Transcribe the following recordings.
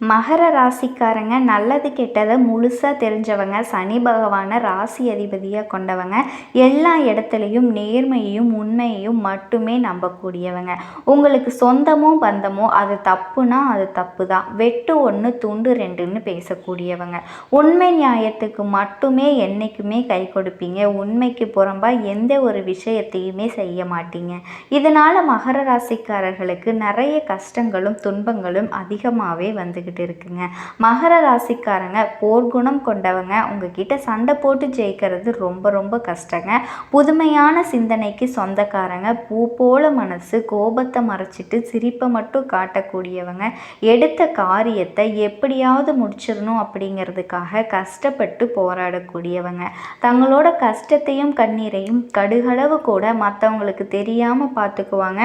மகர ராசிக்காரங்க நல்லது கெட்டதை முழுசாக தெரிஞ்சவங்க, சனி பகவானை ராசி அதிபதியாக கொண்டவங்க, எல்லா இடத்துலையும் நேர்மையையும் உண்மையையும் மட்டுமே நம்பக்கூடியவங்க. உங்களுக்கு சொந்தமோ பந்தமோ அது தப்புனா அது தப்பு தான், வெட்டு ஒன்று துண்டு ரெண்டுன்னு பேசக்கூடியவங்க. உண்மை நியாயத்துக்கு மட்டுமே என்றைக்குமே கை கொடுப்பீங்க. உண்மைக்கு புறம்பாக எந்த ஒரு விஷயத்தையுமே செய்ய மாட்டீங்க. இதனால் மகர ராசிக்காரர்களுக்கு நிறைய கஷ்டங்களும் துன்பங்களும் அதிகமாகவே வந்துக்கிட்டு இருக்குங்க. மகர ராசிக்காரங்க போர்க்குணம் கொண்டவங்க. உங்ககிட்ட சண்டை போட்டு ஜெயிக்கிறது ரொம்ப ரொம்ப கஷ்டங்க. புதுமையான சிந்தனைக்கு சொந்தக்காரங்க. பூ போல மனசு, கோபத்தை மறைச்சிட்டு சிரிப்பை மட்டும் காட்டக்கூடியவங்க. எடுத்த காரியத்தை எப்படியாவது முடிச்சிடணும் அப்படிங்கிறதுக்காக கஷ்டப்பட்டு போராடக்கூடியவங்க. தங்களோட கஷ்டத்தையும் கண்ணீரையும் கடுகளவு கூட மற்றவங்களுக்கு தெரியாமல் பார்த்துக்குவாங்க.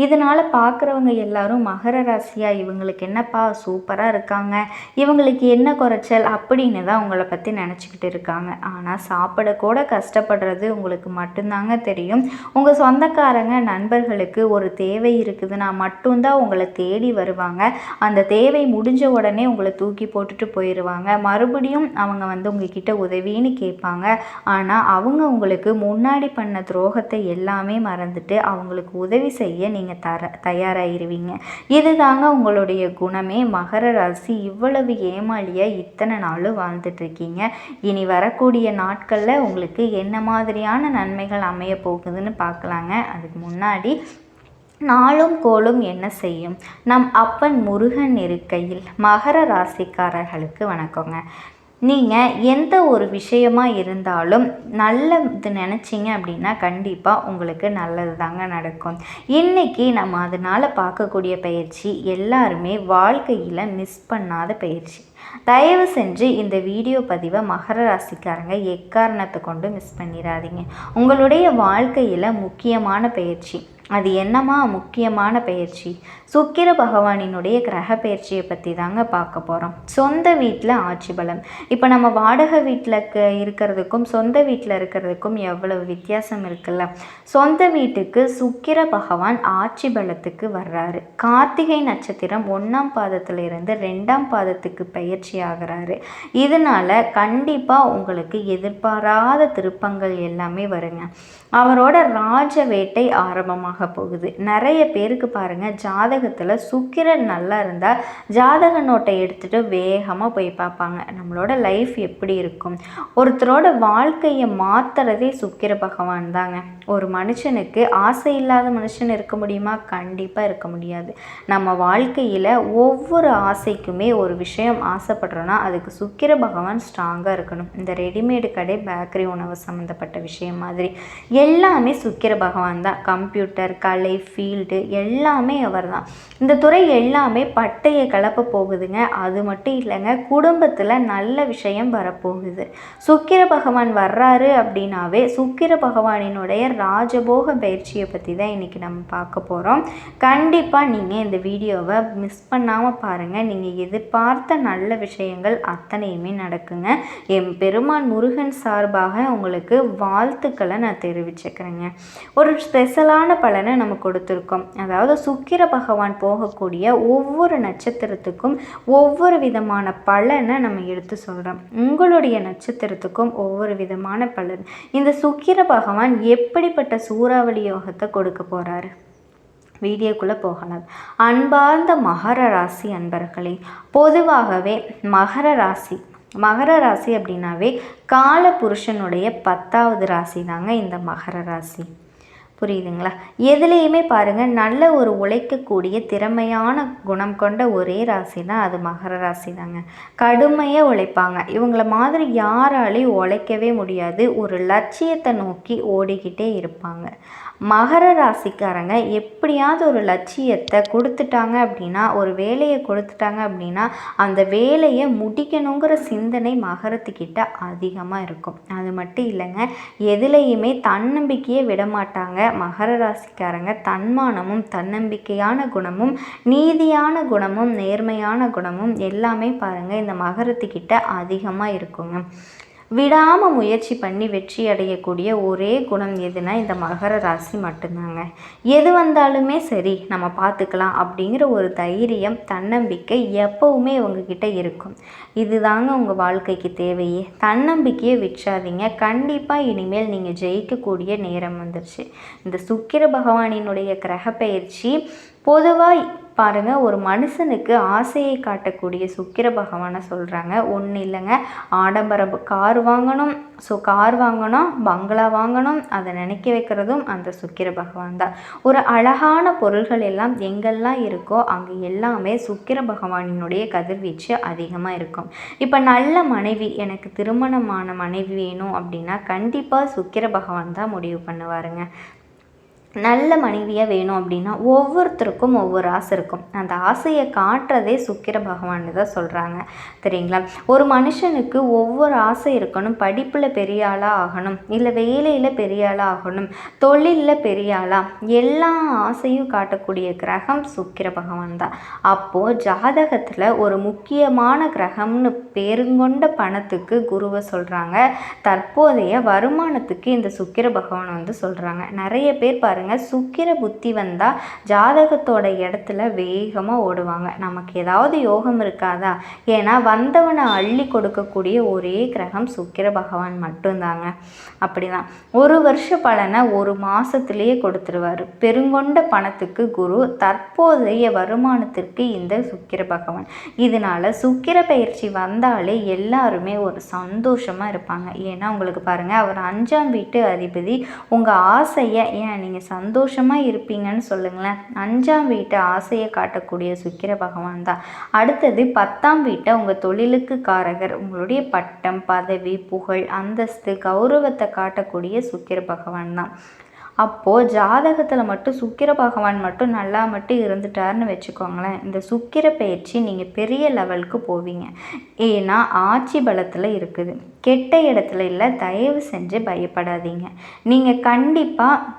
இதனால் பார்க்குறவங்க எல்லாரும் மகர ராசியா இவங்களுக்கு என்னப்பா சூப்பராக இருக்காங்க, இவங்களுக்கு என்ன குறைச்சல் அப்படின்னு தான் உங்களை பற்றி நினச்சிக்கிட்டு இருக்காங்க. ஆனால் சாப்பிடக்கூட கஷ்டப்படுறது உங்களுக்கு மட்டும்தாங்க தெரியும். உங்கள் சொந்தக்காரங்க நண்பர்களுக்கு ஒரு தேவை இருக்குதுன்னா மட்டும்தான் உங்களை தேடி வருவாங்க. அந்த தேவை முடிஞ்ச உடனே உங்களை தூக்கி போட்டுட்டு போயிடுவாங்க. மறுபடியும் அவங்க உங்ககிட்ட உதவின்னு கேட்பாங்க. ஆனால் அவங்க உங்களுக்கு முன்னாடி பண்ண துரோகத்தை எல்லாமே மறந்துட்டு அவங்களுக்கு உதவி செய்ய நீங்கள் தயாராகிருவீங்க. இதுதாங்க உங்களுடைய குணமே. மகர ராசி இவ்வளவு ஏமாளியாக இத்தனை நாள் வாழ்ந்துட்டு இருக்கீங்க. இனி வரக்கூடிய நாட்களில் உங்களுக்கு என்ன மாதிரியான நன்மைகள் அமைய போகுதுன்னு பார்க்கலாங்க. அதுக்கு முன்னாடி நாளும் கோளும் என்ன செய்யும், நம் அப்பன் முருகன் இருக்கையில். மகர ராசிக்காரர்களுக்கு வணக்கங்க. நீங்கள் எந்த ஒரு விஷயமா இருந்தாலும் நல்லது நினச்சிங்க அப்படின்னா கண்டிப்பாக உங்களுக்கு நல்லது தாங்க நடக்கும். இன்றைக்கி நம்ம அதனால் பார்க்கக்கூடிய பயிற்சி எல்லாருமே வாழ்க்கையில் மிஸ் பண்ணாத பயிற்சி. தயவு செஞ்சு இந்த வீடியோ பதிவை மகர ராசிக்காரங்க எக்காரணத்தை கொண்டு மிஸ் பண்ணிடாதீங்க. உங்களுடைய வாழ்க்கையில் முக்கியமான பயிற்சி. அது என்னமா முக்கியமான பயிற்சி? சுக்கிர பகவானினுடைய கிரக பயிற்சியை பற்றி தாங்க பார்க்க போகிறோம். சொந்த வீட்டில் ஆட்சி பலம். இப்போ நம்ம வாடகை வீட்டில் இருக்கிறதுக்கும் சொந்த வீட்டில் இருக்கிறதுக்கும் எவ்வளவு வித்தியாசம் இருக்குல்ல. சொந்த வீட்டுக்கு சுக்கிர பகவான் ஆட்சி பலத்துக்கு வர்றாரு. கார்த்திகை நட்சத்திரம் 1ஆம் பாதத்திலிருந்து 2ஆம் பாதத்துக்கு பயிற்சி ஆகிறாரு. இதனால் கண்டிப்பாக உங்களுக்கு எதிர்பாராத திருப்பங்கள் எல்லாமே வருங்க. அவரோட ராஜ வேட்டை ஆரம்பமாக போகுது. நிறைய பேருக்கு பாருங்கள், ஜாதகத்தில் சுக்கிரன் நல்லா இருந்தால் ஜாதக நோட்டை எடுத்துகிட்டு வேகமாக போய் பார்ப்பாங்க நம்மளோட லைஃப் எப்படி இருக்கும். ஒருத்தரோட வாழ்க்கையை மாற்றுறதே சுக்கிர பகவான் தாங்க. ஒரு மனுஷனுக்கு ஆசை இல்லாத மனுஷன் இருக்க முடியுமா? கண்டிப்பாக இருக்க முடியாது. நம்ம வாழ்க்கையில் ஒவ்வொரு ஆசைக்குமே ஒரு விஷயம் ஆசைப்படுறோன்னா அதுக்கு சுக்கிர பகவான் ஸ்ட்ராங்காக இருக்கணும். இந்த ரெடிமேடு கடை, பேக்கரி, உணவு சம்மந்தப்பட்ட விஷயம் மாதிரி எல்லாமே சுக்கிர பகவான் தான். கம்ப்யூட்டர், கலை, ஃபீல்டு எல்லாமே அவர் தான். இந்த துறை எல்லாமே பட்டையை கலப்ப போகுதுங்க. அது மட்டும் இல்லைங்க, குடும்பத்தில் நல்ல விஷயம் வரப்போகுது. சுக்கிர பகவான் வர்றாரு அப்படின்னாவே சுக்கிர பகவானினுடைய ராஜபோக பயிற்சியை பற்றி தான் இன்றைக்கி நம்ம பார்க்க போகிறோம். கண்டிப்பாக நீங்கள் இந்த வீடியோவை மிஸ் பண்ணாமல் பாருங்கள். நீங்கள் எதிர்பார்த்த நல்ல விஷயங்கள் அத்தனையுமே நடக்குங்க. என் பெருமான் முருகன் சார்பாக உங்களுக்கு வாழ்த்துக்களை நான் தெரிவிச்சுக்கிறேங்க. ஒரு ஸ்பெஷலான பலனை நம்ம கொடுத்துருக்கோம். அதாவது சுக்கிர பகவான் போகக்கூடிய ஒவ்வொரு நட்சத்திரத்துக்கும் ஒவ்வொரு விதமான பலனை நம்ம எடுத்து சொல்கிறோம். உங்களுடைய நட்சத்திரத்துக்கும் ஒவ்வொரு விதமான பலன். இந்த சுக்கிர பகவான் எப்படிப்பட்ட சூறாவளி யோகத்தை கொடுக்க போகிறாரு? வீடியோக்குள்ளே போகலாம். அன்பார்ந்த மகர ராசி அன்பர்களே, பொதுவாகவே மகர ராசி அப்படின்னாவே கால புருஷனுடைய 10வது ராசி தாங்க இந்த மகர ராசி. புரியுதுங்களா? எதுலேயுமே பாருங்கள், நல்ல ஒரு உழைக்கக்கூடிய திறமையான குணம் கொண்ட ஒரே ராசினா அது மகர ராசி தாங்க. கடுமையாக உழைப்பாங்க. இவங்கள மாதிரி யாராலையும் உழைக்கவே முடியாது. ஒரு லட்சியத்தை நோக்கி ஓடிக்கிட்டே இருப்பாங்க. மகர ராசிக்காரங்க எப்படியாவது ஒரு லட்சியத்தை கொடுத்துட்டாங்க அப்படின்னா, ஒரு வேலையை கொடுத்துட்டாங்க அப்படின்னா அந்த வேலையை முடிக்கணுங்கிற சிந்தனை மகரத்துக்கிட்ட அதிகமாக இருக்கும். அது மட்டும் இல்லைங்க, எதுலேயுமே தன்னம்பிக்கையே விடமாட்டாங்க மகர ராசிக்காரங்க. தன்மானமும் தன்னம்பிக்கையான குணமும் நீதியான குணமும் நேர்மையான குணமும் எல்லாமே பாருங்கள் இந்த மகரத்துக்கிட்ட அதிகமாக இருக்குங்க. விடாமல் முயற்சி பண்ணி வெற்றி அடையக்கூடிய ஒரே குணம் எதுனா இந்த மகர ராசி மட்டும்தாங்க. எது வந்தாலுமே சரி நம்ம பார்த்துக்கலாம் அப்படிங்கிற ஒரு தைரியம், தன்னம்பிக்கை எப்பவுமே உங்ககிட்ட இருக்கும். இதுதாங்க உங்கள் வாழ்க்கைக்கு தேவையே. தன்னம்பிக்கையை விற்றாதீங்க. கண்டிப்பாக இனிமேல் நீங்கள் ஜெயிக்கக்கூடிய நேரம் வந்துருச்சு. இந்த சுக்கிர பகவானினுடைய கிரக பயிற்சி பொதுவாக பாருங்கள், ஒரு மனுஷனுக்கு ஆசையை காட்டக்கூடிய சுக்கிர பகவானை சொல்கிறாங்க. ஒன்றும் இல்லைங்க, ஆடம்பர கார் வாங்கணும், கார் வாங்கணும், பங்களா வாங்கணும், அதை நினைக்க வைக்கிறதும் அந்த சுக்கிர பகவான் தான். ஒரு அழகான பொருள்கள் எல்லாம் எங்கெல்லாம் இருக்கோ அங்கே எல்லாமே சுக்கிர பகவானினுடைய கதிர்வீச்சு அதிகமாக இருக்கும். இப்போ நல்ல மனைவி, எனக்கு திருமணமான மனைவி வேணும் அப்படின்னா கண்டிப்பாக சுக்கிர பகவான் தான் முடிவு பண்ணுவாருங்க. நல்ல மனைவியாக வேணும் அப்படின்னா ஒவ்வொருத்தருக்கும் ஒவ்வொரு ஆசை இருக்கும். அந்த ஆசையை காட்டுறதே சுக்கிர பகவான் தான் சொல்கிறாங்க, சரிங்களா? ஒரு மனுஷனுக்கு ஒவ்வொரு ஆசை இருக்கணும். படிப்பில் பெரிய ஆளாக ஆகணும், இல்லை வேலையில் பெரிய ஆளாக ஆகணும், தொழிலில் பெரிய ஆளாக, எல்லா ஆசையும் காட்டக்கூடிய கிரகம் சுக்கிர பகவான் தான். அப்போது ஜாதகத்தில் ஒரு முக்கியமான கிரகம்னு பேருங்கொண்ட பணத்துக்கு குருவை சொல்கிறாங்க. தற்போதைய வருமானத்துக்கு இந்த சுக்கிர பகவான் வந்து சொல்கிறாங்க. நிறைய பேர் சுக்கிர புத்தி வந்தால் ஜாதகத்தோட இடத்துல வேகமாக ஓடுவாங்க. நமக்கு ஏதாவது யோகம் இருக்காதா? ஏன்னா வந்தவனை அள்ளி கொடுக்கக்கூடிய ஒரே கிரகம் சுக்கிர பகவான் மட்டும்தாங்க. அப்படிதான் ஒரு வருஷ பலனை ஒரு மாதத்துலேயே கொடுத்துருவார். பெருங்கொண்ட பணத்துக்கு குரு, தற்போதைய வருமானத்திற்கு இந்த சுக்கிர பகவான். இதனால சுக்கிர பயிற்சி வந்தாலே எல்லாருமே ஒரு சந்தோஷமாக இருப்பாங்க. ஏன்னா உங்களுக்கு பாருங்கள், அவர் 5ஆம் வீட்டு அதிபதி. உங்கள் ஆசையை நீங்கள் சந்தோஷமாக இருப்பீங்கன்னு சொல்லுங்களேன். 5ஆம் வீட்டை ஆசையை காட்டக்கூடிய சுக்கிர பகவான் தான். அடுத்தது 10ஆம் வீட்டை உங்கள் தொழிலுக்கு காரகர். உங்களுடைய பட்டம், பதவி, புகழ், அந்தஸ்து, கௌரவத்தை காட்டக்கூடிய சுக்கிர பகவான் தான். அப்போது ஜாதகத்தில் மட்டும் சுக்கிர பகவான் மட்டும் நல்லா மட்டும் இருந்துட்டாருன்னு வச்சுக்கோங்களேன், இந்த சுக்கிர பயிற்சி நீங்கள் பெரிய லெவலுக்கு போவீங்க. ஏன்னா ஆட்சி பலத்தில் இருக்குது, கெட்ட இடத்துல இல்லை. தயவு செஞ்சு பயப்படாதீங்க. நீங்கள் கண்டிப்பாக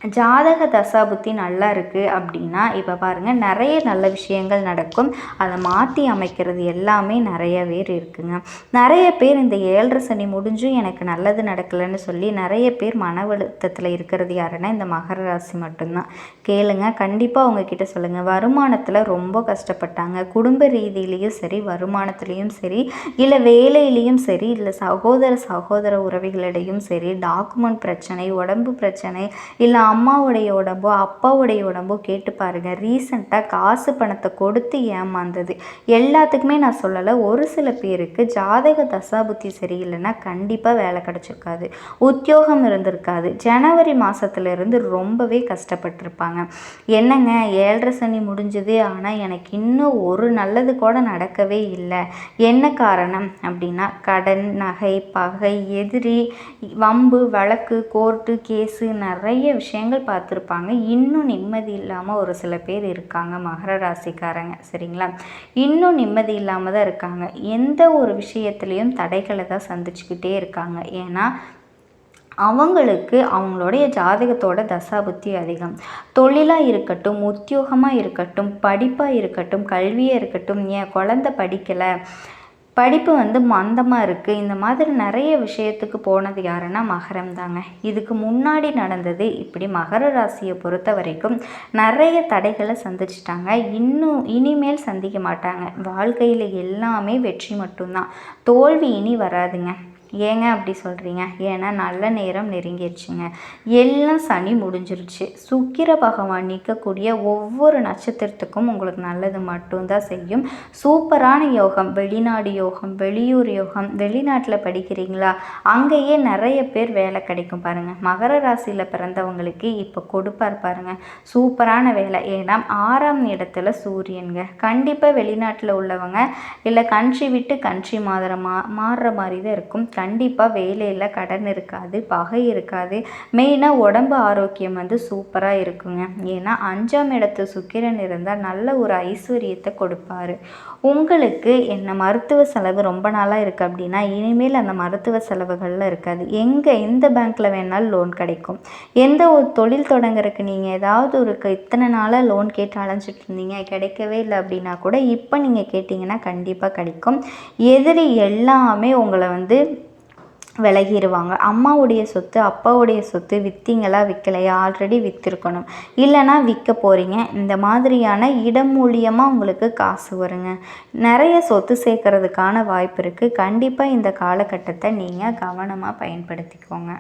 ஜாதக தசாபுத்தி நல்லா இருக்குது அப்படின்னா இப்போ பாருங்கள், நிறைய நல்ல விஷயங்கள் நடக்கும். அதை மாற்றி அமைக்கிறது எல்லாமே நிறைய பேர் இருக்குங்க. நிறைய பேர் இந்த 7.5 சனி முடிஞ்சும் எனக்கு நல்லது நடக்கலைன்னு சொல்லி நிறைய பேர் மன அழுத்தத்தில் இருக்கிறது யாருன்னா இந்த மகர ராசி மட்டும்தான். கேளுங்க, கண்டிப்பாக உங்ககிட்ட சொல்லுங்கள். வருமானத்தில் ரொம்ப கஷ்டப்பட்டாங்க. குடும்ப ரீதியிலையும் சரி, வருமானத்துலேயும் சரி, இல்லை வேலையிலையும் சரி, இல்லை சகோதர உறவுகளிடையும் சரி, டாக்குமெண்ட் பிரச்சனை, உடம்பு பிரச்சனை, இல்லை அம்மாவுடைய உடம்போ அப்பாவுடைய உடம்போ கேட்டு பாருங்கள். ரீசண்டாக காசு பணத்தை கொடுத்து ஏமாந்தது எல்லாத்துக்குமே நான் சொல்லலை. ஒரு சில பேருக்கு ஜாதக தசாபுத்தி சரியில்லைன்னா கண்டிப்பாக வேலை கிடச்சிருக்காது, உத்தியோகம் இருந்திருக்காது. ஜனவரி மாதத்துலேருந்து ரொம்பவே கஷ்டப்பட்டிருப்பாங்க. என்னங்க 7.5 சனி முடிஞ்சது, ஆனால் எனக்கு இன்னும் ஒரு நல்லது கூட நடக்கவே இல்லை. என்ன காரணம் அப்படின்னா கடன், நகை, பகை, எதிரி, வம்பு, வழக்கு, கோர்ட்டு கேஸு, நிறைய விஷயங்கள் பார்த்துருப்பாங்க. இன்னும் நிம்மதி இல்லாமல் ஒரு சில பேர் இருக்காங்க மகர ராசிக்காரங்க, சரிங்களா? இன்னும் நிம்மதி இல்லாமல் தான் இருக்காங்க. எந்த ஒரு விஷயத்துலேயும் தடைகளை தான் சந்திச்சுக்கிட்டே இருக்காங்க. ஏன்னா அவங்களுக்கு அவங்களுடைய ஜாதகத்தோட தசாபுத்தி அதிகம். தொழிலாக இருக்கட்டும், உத்தியோகமாக இருக்கட்டும், படிப்பாக இருக்கட்டும், கல்வியாக இருக்கட்டும், என் குழந்தை படிக்கலை, படிப்பு மந்தமாக இருக்குது, இந்த மாதிரி நிறைய விஷயத்துக்கு போனது யாருன்னா மகரம் தாங்க. இதுக்கு முன்னாடி நடந்தது இப்படி மகர ராசியை பொறுத்த வரைக்கும் நிறைய தடைகளை சந்திச்சிட்டாங்க. இனிமேல் சந்திக்க மாட்டாங்க. வாழ்க்கையில் எல்லாமே வெற்றி மட்டும்தான், தோல்வி இனி வராதுங்க. ஏங்க அப்படி சொல்கிறீங்க? ஏன்னா நல்ல நேரம் நெருங்கிடுச்சுங்க. எல்லாம் சனி முடிஞ்சிருச்சு. சுக்கிர பகவான் நிற்கக்கூடிய ஒவ்வொரு நட்சத்திரத்துக்கும் உங்களுக்கு நல்லது மட்டும்தான் செய்யும். சூப்பரான யோகம், வெளிநாடு யோகம், வெளியூர் யோகம். வெளிநாட்டில் படிக்கிறீங்களா, அங்கேயே நிறைய பேர் வேலை கிடைக்கும் பாருங்கள். மகர ராசியில் பிறந்தவங்களுக்கு இப்போ கொடுப்பார் பாருங்கள் சூப்பரான வேலை. ஏன்னா 6ஆம் இடத்துல சூரியனுங்க. கண்டிப்பாக வெளிநாட்டில் உள்ளவங்க இல்லை கண்ட்ரி விட்டு கண்ட்ரி மாறுற மாதிரி தான் இருக்கும். கண்டிப்பாக வேலையில் கடன் இருக்காது, பகை இருக்காது. மெயினாக உடம்பு ஆரோக்கியம் சூப்பராக இருக்குங்க. ஏன்னா 5ஆம் இடத்து சுக்கிரன் இருந்தால் நல்ல ஒரு ஐஸ்வர்யத்தை கொடுப்பாரு. உங்களுக்கு என்ன மருத்துவ செலவு ரொம்ப நாளாக இருக்குது அப்படின்னா இனிமேல் அந்த மருத்துவ செலவுகளில் இருக்காது. எந்த பேங்க்கில் வேணாலும் லோன் கிடைக்கும். எந்த ஒரு தொழில் தொடங்குறதுக்கு நீங்கள் ஏதாவது ஒரு இத்தனை நாளாக லோன் கேட்டு அலைஞ்சிட்டு இருந்தீங்க, கிடைக்கவே இல்லை அப்படின்னா கூட இப்போ நீங்கள் கேட்டிங்கன்னா கண்டிப்பாக கிடைக்கும். எதிரி எல்லாமே உங்களை விலகிருவாங்க. அம்மாவுடைய சொத்து, அப்பாவுடைய சொத்து விற்றீங்களா விற்கலையா? ஆல்ரெடி விற்றுருக்கணும், இல்லைனா விற்க போகிறீங்க. இந்த மாதிரியான இடம் மூலியமாக உங்களுக்கு காசு வருங்க. நிறைய சொத்து சேர்க்கறதுக்கான வாய்ப்பு இருக்குது. கண்டிப்பாக இந்த காலகட்டத்தை நீங்கள் கவனமாக பயன்படுத்திக்கோங்க.